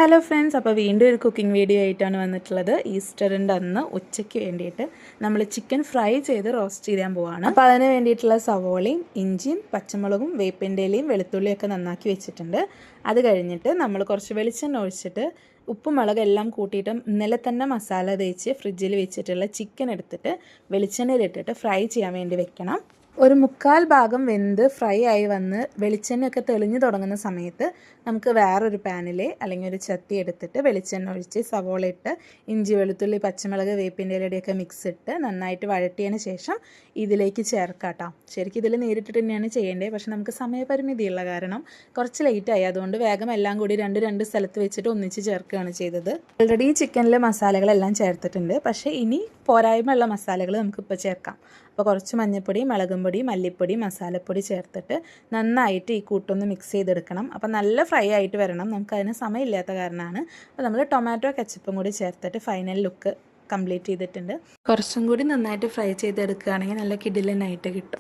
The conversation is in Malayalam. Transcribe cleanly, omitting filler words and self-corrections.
ഹലോ ഫ്രണ്ട്സ്, അപ്പോൾ വീണ്ടും ഒരു കുക്കിംഗ് വീഡിയോ ആയിട്ടാണ് വന്നിട്ടുള്ളത്. ഈസ്റ്ററിൻ്റെ അന്ന് ഉച്ചയ്ക്ക് വേണ്ടിയിട്ട് നമ്മൾ ചിക്കൻ ഫ്രൈ ചെയ്ത് റോസ്റ്റ് ചെയ്യാൻ പോവാണ്. അപ്പോൾ അതിന് വേണ്ടിയിട്ടുള്ള സവോളയും ഇഞ്ചിയും പച്ചമുളകും വേപ്പിൻ്റെ ഇലയും വെളുത്തുള്ളിയൊക്കെ നന്നാക്കി വെച്ചിട്ടുണ്ട്. അത് കഴിഞ്ഞിട്ട് നമ്മൾ കുറച്ച് വെളിച്ചെണ്ണ ഒഴിച്ചിട്ട് ഉപ്പും മുളകും എല്ലാം കൂട്ടിയിട്ട് ഇന്നലെ തന്നെ മസാല തേച്ച് ഫ്രിഡ്ജിൽ വെച്ചിട്ടുള്ള ചിക്കൻ എടുത്തിട്ട് വെളിച്ചെണ്ണയിലിട്ടിട്ട് ഫ്രൈ ചെയ്യാൻ വേണ്ടി വെക്കണം. ഒരു 1/4 ഭാഗം വെന്ത് ഫ്രൈ ആയി വന്ന് വെളിച്ചെണ്ണയൊക്കെ തെളിഞ്ഞു തുടങ്ങുന്ന സമയത്ത് നമുക്ക് വേറൊരു പാനിൽ അല്ലെങ്കിൽ ഒരു ചട്ടി എടുത്തിട്ട് വെളിച്ചെണ്ണ ഒഴിച്ച് സവോള ഇട്ട് ഇഞ്ചി വെളുത്തുള്ളി പച്ചമുളക് വേപ്പിൻ്റെ ഇലയുടെയൊക്കെ മിക്സ് ഇട്ട് നന്നായിട്ട് വഴറ്റിയതിന് ശേഷം ഇതിലേക്ക് ചേർക്കാട്ടോ. ശരിക്കും ഇതിൽ നേരിട്ടിട്ട് തന്നെയാണ് ചെയ്യേണ്ടത്, പക്ഷെ നമുക്ക് സമയപരിമിതിയുള്ള കാരണം കുറച്ച് ലേറ്റായി. അതുകൊണ്ട് വേഗം എല്ലാം കൂടി രണ്ട് സ്ഥലത്ത് വെച്ചിട്ട് ഒന്നിച്ച് ചേർക്കുകയാണ് ചെയ്തത്. ഓൾറെഡി ചിക്കനിൽ മസാലകളെല്ലാം ചേർത്തിട്ടുണ്ട്, പക്ഷേ ഇനി പോരായ്മയുള്ള മസാലകൾ നമുക്കിപ്പോൾ ചേർക്കാം. അപ്പോൾ കുറച്ച് മഞ്ഞൾപ്പൊടി, മുളകും പൊടി, മല്ലിപ്പൊടി, മസാലപ്പൊടി ചേർത്തിട്ട് നന്നായിട്ട് ഈ കൂട്ടൊന്ന് മിക്സ് ചെയ്തെടുക്കണം. അപ്പോൾ നല്ല ഫ്രൈ ആയിട്ട് വരണം, നമുക്കതിന് സമയമില്ലാത്ത കാരണമാണ്. അപ്പോൾ നമ്മൾ ടൊമാറ്റോ കെച്ചപ്പും കൂടി ചേർത്തിട്ട് ഫൈനൽ ലുക്ക് കംപ്ലീറ്റ് ചെയ്തിട്ടുണ്ട്. കുറച്ചും കൂടി നന്നായിട്ട് ഫ്രൈ ചെയ്തെടുക്കുകയാണെങ്കിൽ നല്ല കിടിലനായിട്ട് കിട്ടും.